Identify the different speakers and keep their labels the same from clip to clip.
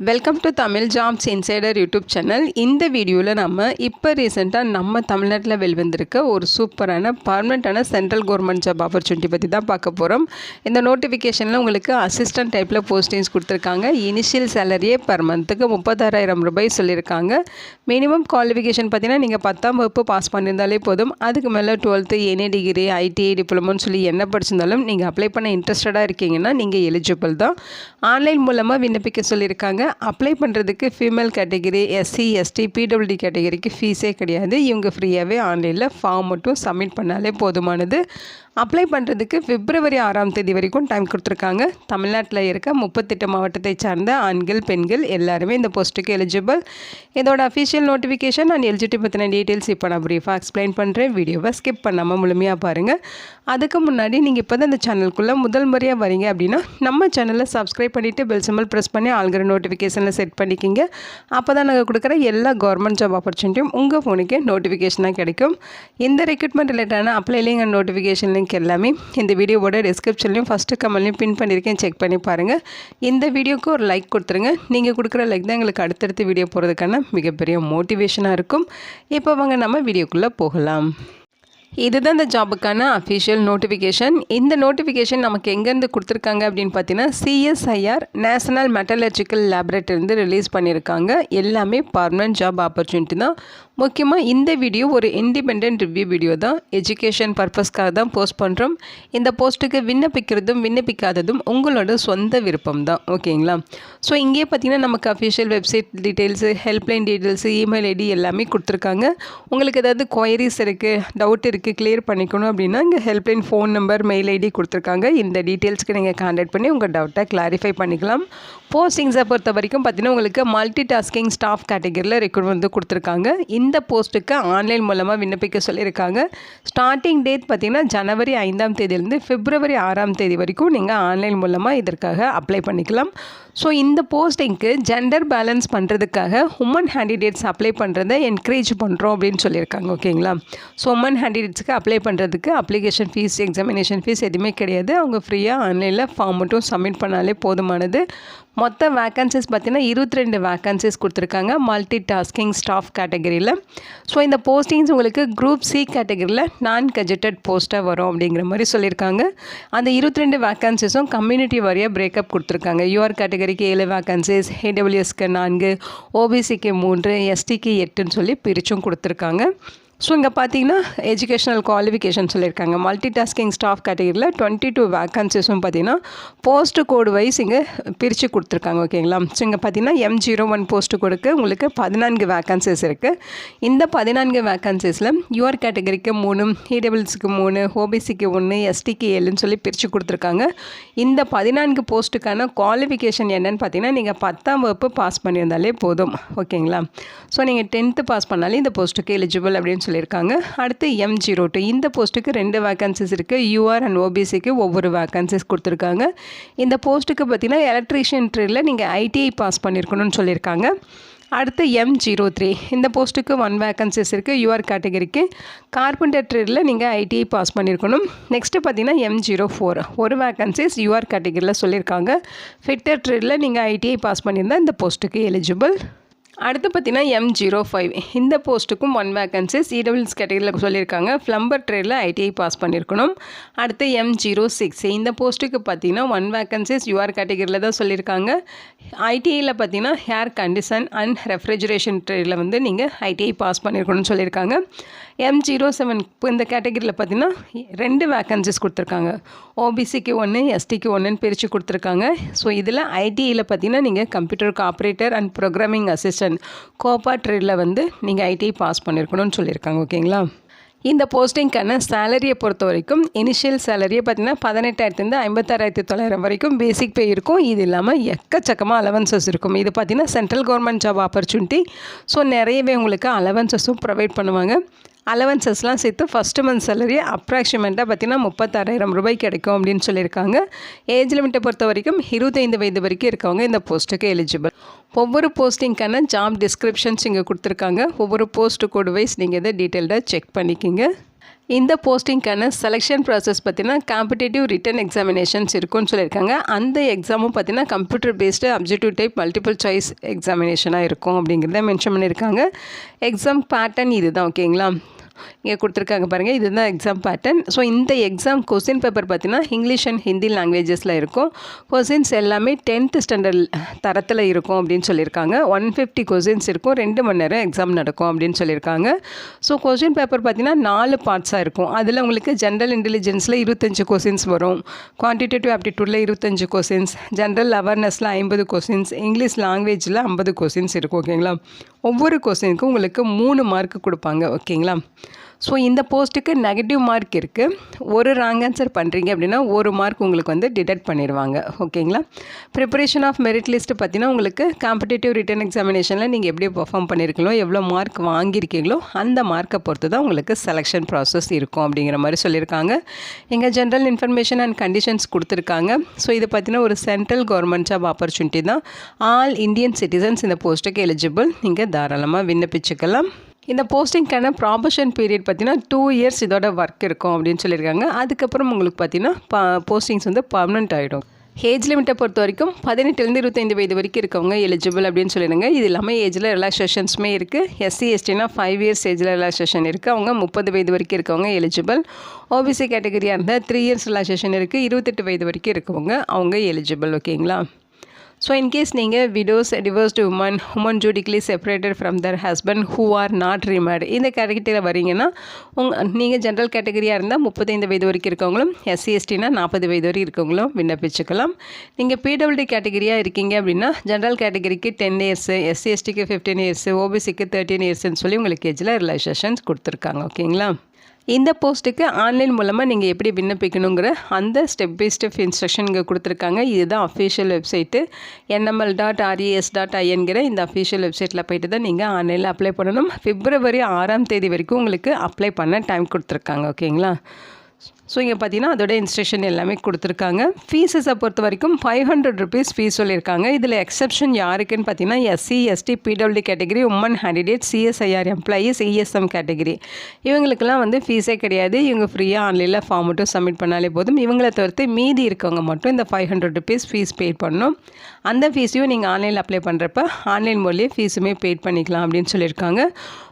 Speaker 1: Welcome to Tamil jobs insider YouTube channel. இந்த வீடியோவில் நம்ம இப்போ ரீசெண்டாக நம்ம தமிழ்நாட்டில் வெளிவந்திருக்க ஒரு சூப்பரான பர்மனெண்ட்டான சென்ட்ரல் கவர்மெண்ட் ஜாப் ஆப்பர்ச்சுனிட்டி பற்றி தான் பார்க்க போகிறோம். இந்த நோட்டிஃபிகேஷனில் உங்களுக்கு அசிஸ்டன்ட் டைப்பில் போஸ்டிங்ஸ் கொடுத்துருக்காங்க. இனிஷியல் சேலரியே பர் மந்த்துக்கு 36,000 ரூபாய் சொல்லியிருக்காங்க. மினிமம் குவாலிஃபிகேஷன் பார்த்தீங்கன்னா நீங்கள் 10ஆம் வகுப்பு பாஸ் பண்ணியிருந்தாலே போதும். அதுக்கு மேலே 12th எனி டிகிரி ஐடிஐ டிப்ளமோன்னு சொல்லி என்ன படிச்சிருந்தாலும் நீங்கள் அப்ளை பண்ண இன்ட்ரெஸ்டடாக இருக்கீங்கன்னா நீங்கள் எலிஜிபிள் தான். ஆன்லைன் மூலமாக விண்ணப்பிக்க சொல்லியிருக்காங்க. அப்ளை பண்ணுறதுக்கு female category, SC ST PWD கேட்டகிரிக்கு ஃபீஸே கிடையாது. இவங்க ஃப்ரீயாகவே ஆன்லைனில் ஃபார்ம் மட்டும் சப்மிட் பண்ணாலே போதுமானது. அப்ளை பண்ணுறதுக்கு February 6ஆம் தேதி வரைக்கும் டைம் கொடுத்துருக்காங்க. தமிழ்நாட்டில் இருக்க 38 மாவட்டத்தை சார்ந்த ஆண்கள் பெண்கள் எல்லாருமே இந்த போஸ்ட்டுக்கு எலிஜிபிள். இதோட அஃபிஷியல் நோட்டிஃபிகேஷன் அண்ட் எலிஜிபிலிட்டி பற்றின டீட்டெயில்ஸ் இப்போ நான் ப்ரீஃபாக எக்ஸ்பிளைன் பண்ணுறேன். வீடியோவை ஸ்கிப் பண்ணாமல் முழுமையாக பாருங்கள். அதுக்கு முன்னாடி நீங்கள் இப்போ தான் இந்த சேனலுக்குள்ளே முதல் முறையாக வரீங்க அப்படின்னா நம்ம சேனலை சப்ஸ்கிரைப் பண்ணிவிட்டு பெல் சிம்பல் ப்ரெஸ் பண்ணி ஆல்கிற நோட்டிஃபிகேஷனில் செட் பண்ணிக்கிங்க. அப்போ தான் நாங்கள் கொடுக்குற எல்லா கவர்மெண்ட் ஜாப் ஆப்பர்ச்சுனிட்டியும் உங்கள் ஃபோனுக்கே நோட்டிஃபிகேஷனாக கிடைக்கும். இந்த ரெக்ரூட்மெண்ட் ரிலேட்டடான apply link and notification link எல்லாமே இந்த வீடியோவோட டிஸ்கிரிப்ஷன்லையும் ஃபஸ்ட்டு கமெண்ட்லையும் பின் பண்ணியிருக்கேன், செக் பண்ணி பாருங்கள். இந்த வீடியோக்கு ஒரு லைக் கொடுத்துருங்க. நீங்கள் கொடுக்குற லைக் தான் எங்களுக்கு அடுத்தடுத்து வீடியோ போகிறதுக்கான மிகப்பெரிய மோட்டிவேஷனாக இருக்கும். இப்போ வாங்க நம்ம வீடியோக்குள்ளே போகலாம். இதுதான் இந்த ஜாபுக்கான அஃபிஷியல் நோட்டிஃபிகேஷன். இந்த நோட்டிஃபிகேஷன் நமக்கு எங்கேருந்து கொடுத்துருக்காங்க அப்படின்னு பார்த்தீங்கன்னா CSIR நேஷனல் மெட்டலர்ஜிக்கல் லேபரேட்டரிலேருந்து ரிலீஸ் பண்ணியிருக்காங்க. எல்லாமே பர்மனெண்ட் ஜாப் ஆப்பர்ச்சுனிட்டி தான். முக்கியமாக இந்த வீடியோ ஒரு இண்டிபெண்ட் ரிவ்யூ வீடியோ தான். எஜுகேஷன் பர்பஸ்க்காக தான் போஸ்ட் பண்ணுறோம். இந்த போஸ்ட்டுக்கு விண்ணப்பிக்கிறதும் விண்ணப்பிக்காததும் உங்களோட சொந்த விருப்பம் தான், ஓகேங்களா? ஸோ இங்கே பார்த்தீங்கன்னா நமக்கு official website details, helpline details, email ID எல்லாமே கொடுத்துருக்காங்க. உங்களுக்கு ஏதாவது குவரிஸ் இருக்குது, டவுட் இருக்குது, கிளியர் பண்ணிக்கணும் அப்படின்னா இங்கே helpline phone number, mail ID கொடுத்துருக்காங்க. இந்த டீட்டெயில்ஸ்க்கு நீங்கள் கான்டாக்ட் பண்ணி உங்கள் டவுட்டை கிளாரிஃபை பண்ணிக்கலாம். போஸ்டிங்ஸை பொறுத்த வரைக்கும் பார்த்தீங்கன்னா உங்களுக்கு மல்டி டாஸ்கிங் ஸ்டாஃப் கேட்டகரியில் ரெக்ரூட்மெண்ட் வந்து கொடுத்துருக்காங்க. இந்த போஸ்ட்டுக்கு ஆன்லைன் மூலமாக விண்ணப்பிக்க சொல்லியிருக்காங்க. ஸ்டார்டிங் டேட் பார்த்தீங்கன்னா January 5ஆம் தேதியிலேருந்து February 6ஆம் தேதி வரைக்கும் நீங்கள் ஆன்லைன் மூலமாக இதற்காக அப்ளை பண்ணிக்கலாம். ஸோ இந்த போஸ்டிங்க்கு ஜெண்டர் பேலன்ஸ் பண்ணுறதுக்காக உமன் கேண்டிடேட்ஸ் அப்ளை பண்ணுறதை என்கரேஜ் பண்ணுறோம் அப்படின்னு சொல்லியிருக்காங்க, ஓகேங்களா? ஸோ உமன் கேண்டிடேட்ஸ்க்கு அப்ளை பண்ணுறதுக்கு அப்ளிகேஷன் ஃபீஸ், எக்ஸாமினேஷன் ஃபீஸ் எதுவுமே கிடையாது. அவங்க ஃப்ரீயாக ஆன்லைனில் ஃபார்ம் மட்டும் சப்மிட் பண்ணாலே போதுமானது. மொத்த வேக்கன்சிஸ் பார்த்தீங்கன்னா 22 வேக்கன்சிஸ் கொடுத்துருக்காங்க மல்டி டாஸ்கிங் ஸ்டாஃப் கேட்டகரியில். ஸோ இந்த போஸ்டிங்ஸ் உங்களுக்கு குரூப் சி கேட்டகரியில் நான் கெஜெட்டட் போஸ்ட்டாக வரும் அப்படிங்கிற மாதிரி சொல்லியிருக்காங்க. அந்த 22 வேக்கன்சிஸும் கம்யூனிட்டி வாரியாக பிரேக்கப் கொடுத்துருக்காங்க. யூஆர் கேட்டகரிக்கு 7 வேக்கன்சிஸ், ஏடபிள்யூஎஸ்க்கு 4, ஓபிசிக்கு 3, எஸ்டிக்கு 8ன்னு சொல்லி பிரிச்சும் கொடுத்துருக்காங்க. ஸோ இங்கே பார்த்தீங்கன்னா எஜுகேஷனல் குவாலிஃபிகேஷன் சொல்லியிருக்காங்க. மல்டி டாஸ்கிங் ஸ்டாஃப் கேட்டகரியில் 22 வேக்கன்சிஸும் பார்த்தீங்கன்னா போஸ்ட் கோடு வைஸ் இங்கே பிரித்து கொடுத்துருக்காங்க, ஓகேங்களா? ஸோ இங்கே பார்த்தீங்கன்னா M01 போஸ்ட்டு கோடுக்கு உங்களுக்கு 14 வேக்கன்சிஸ் இருக்குது. இந்த 14 வேக்கன்சிஸில் யூஆர் கேட்டகரிக்கு 3, இடபிள்யூஎஸ்க்கு 3, ஓபிசிக்கு 1, எஸ்டிக்கு 7ன்னு சொல்லி பிரித்து கொடுத்துருக்காங்க. இந்த 14 போஸ்ட்டுக்கான குவாலிஃபிகேஷன் என்னன்னு பார்த்தீங்கன்னா நீங்கள் 10ஆம் வகுப்பு பாஸ் பண்ணியிருந்தாலே போதும், ஓகேங்களா? ஸோ நீங்கள் 10th பாஸ் பண்ணாலே இந்த போஸ்ட்டுக்கு எலிஜிபிள் அப்படின்னு சொல்லியிருக்காங்க. அடுத்து M02 இந்த போஸ்ட்டுக்கு 2 வேக்கன்சிஸ் இருக்குது. யூஆர் அண்ட் ஓபிசிக்கு ஒவ்வொரு வேக்கன்சிஸ் கொடுத்துருக்காங்க. இந்த போஸ்ட்டுக்கு பார்த்தீங்கன்னா எலக்ட்ரீஷியன் ட்ரேடில் நீங்கள் ஐடிஐ பாஸ் பண்ணியிருக்கணும்னு சொல்லியிருக்காங்க. அடுத்து M03 இந்த போஸ்ட்டுக்கு 1 வேக்கன்சிஸ் இருக்குது. யூஆர் கேட்டகரிக்கு கார்பெண்டர் ட்ரேடில் நீங்கள் ஐடிஐ பாஸ் பண்ணியிருக்கணும். நெக்ஸ்ட்டு பார்த்தீங்கன்னா M04 1 வேக்கன்சிஸ் யூஆர் கேட்டகரியில் சொல்லியிருக்காங்க. ஃபிட்டர் ட்ரேடில் நீங்கள் ஐடிஐ பாஸ் பண்ணியிருந்தால் இந்த போஸ்ட்டுக்கு எலிஜிபிள். அடுத்து பார்த்தீங்கன்னா M05 இந்த போஸ்ட்டுக்கும் 1 வேக்கன்சிஸ் இடபிள்யூஎஸ் கேட்டகரியில் சொல்லியிருக்காங்க. ஃப்ளம்பர் ட்ரேடில் ஐடிஐ பாஸ் பண்ணியிருக்கணும். அடுத்து M06 இந்த போஸ்ட்டுக்கு பார்த்தீங்கன்னா 1 வேக்கன்சிஸ் யூஆர் கேட்டகரியில் தான் சொல்லியிருக்காங்க. ஐடிஐயில் பார்த்தீங்கன்னா ஹேர் கண்டிஷன் அண்ட் ரெஃப்ரிஜரேஷன் ட்ரேடில் வந்து நீங்கள் ஐடிஐ பாஸ் பண்ணியிருக்கணும்னு சொல்லியிருக்காங்க. M07 இந்த கேட்டகரியில் பார்த்தீங்கன்னா 2 வேக்கன்சிஸ் கொடுத்துருக்காங்க. ஓபிசிக்கு 1, எஸ்டிக்கு 1ன்னு பிரித்து கொடுத்துருக்காங்க. ஸோ இதில் ஐடிஐயில் பார்த்தீங்கன்னா நீங்கள் கம்ப்யூட்டருக்கு operator and programming assistant Gopa ட்ரேடில் வந்து நீங்கள் ஐடிஐ பாஸ் பண்ணியிருக்கணும்னு சொல்லியிருக்காங்க, ஓகேங்களா? இந்த போஸ்டிங்க்கான சேலரியை பொறுத்த வரைக்கும் இனிஷியல் சேலரியை பார்த்தீங்கன்னா 18,000 56,900 வரைக்கும் பேசிக் பே இருக்கும். இது இல்லாமல் எக்கச்சக்கமாக அலவன்சஸ் இருக்கும். இது பார்த்தீங்கன்னா central government job opportunity. So நிறையவே உங்களுக்கு அலவன்சஸும் ப்ரொவைட் பண்ணுவாங்க. அலவன்சஸ்லாம் சேர்த்து ஃபஸ்ட்டு மந்த் சேலரி அப்ராக்சிமேட்டாக பார்த்தீங்கன்னா 36,000 ரூபாய் கிடைக்கும் அப்படின்னு சொல்லியிருக்காங்க. ஏஜ் லிமிட்டை பொறுத்த வரைக்கும் 25 வயது வரைக்கும் இருக்கவங்க இந்த போஸ்ட்டுக்கு எலிஜிபிள். ஒவ்வொரு போஸ்டிங்க்கான ஜாப் டிஸ்கிரிப்ஷன்ஸ் இங்கே கொடுத்துருக்காங்க. ஒவ்வொரு போஸ்ட்டு கோடு வைஸ் நீங்கள் இதை டீட்டெயில்டாக செக் பண்ணிக்கிங்க. இந்த போஸ்டிங்க்கான செலெக்ஷன் ப்ராசஸ் பார்த்தீங்கன்னா காம்படிட்டிவ் ரிட்டன் எக்ஸாமினேஷன்ஸ் இருக்குன்னு சொல்லியிருக்காங்க. அந்த எக்ஸாமும் பார்த்தீங்கன்னா computer based objective type multiple choice எக்ஸாமினேஷனாக இருக்கும் அப்படிங்கிறத மென்ஷன் பண்ணியிருக்காங்க. எக்ஸாம் பேட்டர்ன் இது தான். ஓகேங்களா, இங்கே கொடுத்துருக்காங்க பாருங்கள், இதுதான் எக்ஸாம் பேட்டர்ன். ஸோ இந்த எக்ஸாம் கொஸ்டின் பேப்பர் பார்த்தீங்கன்னா இங்கிலீஷ் அண்ட் ஹிந்தி லாங்குவேஜஸில் இருக்கும். கொஸ்டின்ஸ் எல்லாமே 10th ஸ்டாண்டர்ட் தரத்தில் இருக்கும் அப்படின்னு சொல்லியிருக்காங்க. 150 கொஸ்டின்ஸ் இருக்கும். 2 மணி நேரம் எக்ஸாம் நடக்கும் அப்படின்னு சொல்லியிருக்காங்க. ஸோ கொஸ்டின் பேப்பர் பார்த்தீங்கன்னா 4 பார்ட்ஸாக இருக்கும். அதில் உங்களுக்கு ஜென்ரல் இன்டெலிஜென்ஸில் 25 கொஸ்டின்ஸ் வரும், குவான்டிடேட்டிவ் ஆப்டிடியூடில் 25 கொஸ்டின்ஸ், ஜென்ரல் அவேர்னஸில் 50 கொஸ்டின்ஸ், இங்கிலீஷ் லாங்குவேஜில் 50 கொஸ்டின்ஸ் இருக்கும். ஓகேங்களா, ஒவ்வொரு கொஸ்டினுக்கும் உங்களுக்கு 3 மார்க் கொடுப்பாங்க. ஓகேங்களா, ஸோ இந்த போஸ்ட்டுக்கு நெகட்டிவ் மார்க் இருக்குது. ஒரு ராங் ஆன்சர் பண்ணுறீங்க அப்படின்னா 1 மார்க் உங்களுக்கு வந்து டிடெக்ட் பண்ணிடுவாங்க. ஓகேங்களா, ப்ரிப்பரேஷன் ஆஃப் மெரிட் லிஸ்ட்டு பார்த்தீங்கன்னா உங்களுக்கு காம்படிட்டிவ் ரிட்டன் எக்ஸாமினேஷனில் நீங்கள் எப்படி பர்ஃபார்ம் பண்ணியிருக்கீங்களோ, எவ்வளோ மார்க் வாங்கியிருக்கீங்களோ அந்த மார்க்கை பொறுத்து தான் உங்களுக்கு செலெக்ஷன் ப்ராசஸ் இருக்கும் அப்படிங்கிற மாதிரி சொல்லியிருக்காங்க. இங்கே ஜென்ரல் இன்ஃபர்மேஷன் அண்ட் கண்டிஷன்ஸ் கொடுத்துருக்காங்க. ஸோ இது பார்த்தீங்கன்னா ஒரு சென்ட்ரல் கவர்மெண்ட் ஜாப் ஆப்பர்ச்சுனிட்டி தான். ஆல் இந்தியன் சிட்டிசன்ஸ் இந்த போஸ்ட்டுக்கு எலிஜிபிள். நீங்கள் தாராளமாக விண்ணப்பிச்சுக்கலாம். இந்த போஸ்டிங்க்கான ப்ராபஷன் பீரியட் பார்த்தீங்கன்னா 2 இயர்ஸ் இதோட ஒர்க் இருக்கும் அப்படின்னு சொல்லியிருக்காங்க. அதுக்கப்புறம் உங்களுக்கு பார்த்தீங்கன்னா போஸ்டிங்ஸ் வந்து பர்மனெண்ட் ஆகிடும். ஏஜ் லிமிட்டை பொறுத்த வரைக்கும் 18லேருந்து 25 வயது வரைக்கும் இருக்கவங்க எலிஜிபிள் அப்படின்னு சொல்லிடுங்க. இது இல்லாமல் ஏஜில் ரிலாக்ஸேஷன்ஸுமே இருக்குது. எஸ்சி எஸ்டினா 5 இயர்ஸ் ஏஜில் ரிலாக்ஸேஷன் இருக்குது. அவங்க 30 வயது வரைக்கும் இருக்கவங்க எலிஜிபிள். ஓபிசி கேட்டகரியாக இருந்தால் 3 இயர்ஸ் ரிலாக்ஸேஷன் இருக்குது. 28 வயது வரைக்கும் இருக்கவங்க அவங்க எலிஜிபிள். ஓகேங்களா, ஸோ இன்கேஸ் நீங்கள் widows, divorced woman judicially separated from their husband who are not remarried இந்த கேட்டகரியில் வரீங்கன்னா நீங்கள் ஜென்ரல் கேட்டகரியாக இருந்தால் 35 வயது வரைக்கும் இருக்கவங்களும், எஸ்சி எஸ்டினா 40 வயது வரைக்கும் இருக்கவங்களும் விண்ணப்பிச்சுக்கலாம். நீங்கள் பிடபிள்யூடி கேட்டகரியாக இருக்கீங்க அப்படின்னா ஜென்ரல் கேட்டகரிக்கு 10 இயர்ஸு, எஸ்சி எஸ்டிக்கு 15 இயர்ஸு, ஓபிசிக்கு 13 இயர்ஸ்ன்னு சொல்லி உங்களுக்கு ஏஜில் ரிலாக்ஸேஷன்ஸ் கொடுத்துருக்காங்க. ஓகேங்களா, இந்த போஸ்ட்டுக்கு ஆன்லைன் மூலமாக நீங்கள் எப்படி விண்ணப்பிக்கணுங்கிற அந்த ஸ்டெப் பை ஸ்டெப் இன்ஸ்ட்ரக்ஷன் இங்கே கொடுத்துருக்காங்க. இதுதான் அஃபிஷியல் வெப்சைட்டு. nml.res.inங்கிற இந்த அஃபிஷியல் வெப்சைட்டில் போய்ட்டு தான் நீங்கள் ஆன்லைனில் அப்ளை பண்ணணும். February 6ஆம் தேதி வரைக்கும் உங்களுக்கு அப்ளை பண்ண டைம் கொடுத்துருக்காங்க. ஓகேங்களா, ஸோ இங்கே பார்த்தீங்கன்னா அதோட இன்ஸ்ட்ரக்ஷன் எல்லாமே கொடுத்துருக்காங்க. ஃபீஸஸை பொறுத்த வரைக்கும் 500 rupees ஃபீஸ் சொல்லியிருக்காங்க. இதில் எக்ஸப்ஷன் யாருக்குன்னு பார்த்தீங்கன்னா SC ST PWD category, woman candidate, CSIR employees, ESM category இவங்களுக்கெல்லாம் வந்து ஃபீஸே கிடையாது. இவங்க ஃப்ரீயாக ஆன்லைனில் ஃபார்ம் மட்டும் சப்மிட் பண்ணாலே போதும். இவங்களை தவிர்த்து மீதி இருக்கவங்க மட்டும் இந்த 500 rupees ஃபீஸ் பே பண்ணணும். அந்த ஃபீஸையும் நீங்கள் ஆன்லைனில் அப்ளை பண்ணுறப்ப ஆன்லைன் மூலியே ஃபீஸுமே பே பண்ணிக்கலாம் அப்படின்னு சொல்லியிருக்காங்க.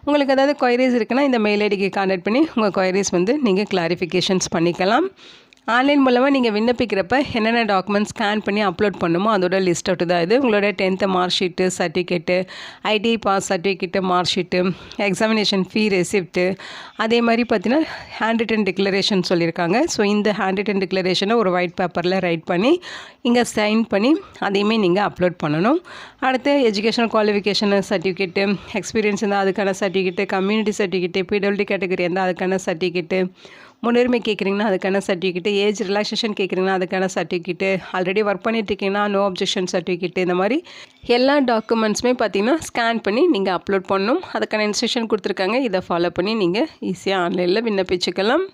Speaker 1: உங்களுக்கு ஏதாவது கொயரிஸ் இருக்குன்னா இந்த மெயில் ஐடிக்கு கான்டாக்ட் பண்ணி உங்கள் கொயரிஸ் வந்து நீங்கள் கிளாரிஃபிகேஷன்ஸ் பண்ணிக்கலாம். ஆன்லைன் மூலமாக நீங்கள் விண்ணப்பிக்கிறப்ப என்னென்ன டாக்குமெண்ட்ஸ் ஸ்கேன் பண்ணி அப்லோட் பண்ணுமோ அதோட லிஸ்ட் அவுட் தான் இது. உங்களோட 10th mark sheet, certificate, ID pass certificate, mark sheet, examination fee receipt, அதே மாதிரி பார்த்தீங்கன்னா ஹேண்ட் ரிட்டன் டிக்ளரேஷன் சொல்லியிருக்காங்க. ஸோ இந்த ஹேண்ட் ரிட்டன் டிக்ளரேஷனை ஒரு ஒயிட் பேப்பரில் ரைட் பண்ணி இங்கே சைன் பண்ணி அதையுமே நீங்கள் அப்லோட் பண்ணணும். அடுத்து எஜுகேஷனல் குவாலிஃபிகேஷன் சர்டிஃபிகேட்டு, எக்ஸ்பீரியன்ஸ் இருந்தால் அதுக்கான certificate, community certificate, PWD category இருந்தால் அதுக்கான சர்டிஃபிகேட்டு, முன்னுரிமை கேட்குறீங்கன்னா அதுக்கான சர்டிஃபிகேட்டு, ஏஜ் ரிலாக்ஸேஷன் கேட்குறீங்கன்னா அதுக்கான சர்டிஃபிகேட்டு, ஆல்ரெடி ஒர்க் பண்ணிட்டு இருக்கீங்கன்னா நோ அப்ஜெக்ஷன் சர்டிஃபிகேட்டு, இந்த மாதிரி எல்லா டாக்குமெண்ட்ஸுமே பார்த்தீங்கன்னா ஸ்கேன் பண்ணி நீங்கள் அப்லோட் பண்ணணும். அதுக்கான இன்ஸ்ட்ரக்ஷன் கொடுத்துருக்காங்க. இதை ஃபாலோ பண்ணி நீங்கள் ஈஸியாக ஆன்லைனில் விண்ணப்பிச்சுக்கலாம்.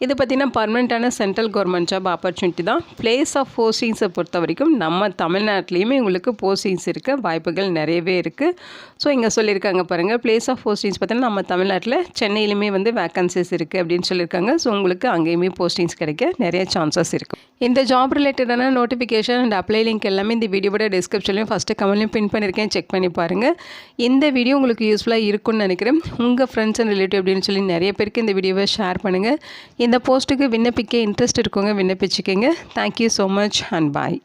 Speaker 1: இது பார்த்திங்கன்னா பர்மனெண்ட்டான சென்ட்ரல் கவர்மெண்ட் ஜாப் ஆப்பர்ச்சுனிட்டி தான். பிளேஸ் ஆஃப் போஸ்டிங்ஸை பொறுத்த வரைக்கும் நம்ம தமிழ்நாட்டிலையுமே உங்களுக்கு போஸ்டிங்ஸ் இருக்க வாய்ப்புகள் நிறையவே இருக்குது. ஸோ இங்கே சொல்லியிருக்காங்க பாருங்கள், பிளேஸ் ஆஃப் போஸ்டிங்ஸ் பார்த்தீங்கன்னா நம்ம தமிழ்நாட்டில் சென்னையிலுமே வந்து வேக்கன்சிஸ் இருக்குது அப்படின்னு சொல்லியிருக்காங்க. ஸோ உங்களுக்கு அங்கேயுமே போஸ்டிங்ஸ் கிடைக்க நிறைய சான்சஸ் இருக்குது. இந்த ஜாப் ரிலேட்டடான நோட்டிஃபிகேஷன் அண்ட் அப்ளை லிங்க் எல்லாமே இந்த வீடியோட டிஸ்கிரிப்ஷன்லையும் ஃபஸ்ட்டு கமெண்ட்லையும் பின் பண்ணியிருக்கேன், செக் பண்ணி பாருங்கள். இந்த வீடியோ உங்களுக்கு யூஸ்ஃபுல்லாக இருக்கும்னு நினைக்கிறேன். உங்கள் ஃப்ரெண்ட்ஸ் அண்ட் ரிலேட்டிவ் அப்படின்னு சொல்லி நிறைய பேருக்கு இந்த வீடியோவை ஷேர் பண்ணுங்கள். இந்த போஸ்ட்டுக்கு விண்ணப்பிக்க இன்ட்ரெஸ்ட் இருக்கவங்க விண்ணப்பிச்சுக்கோங்க. Thank you so much and bye.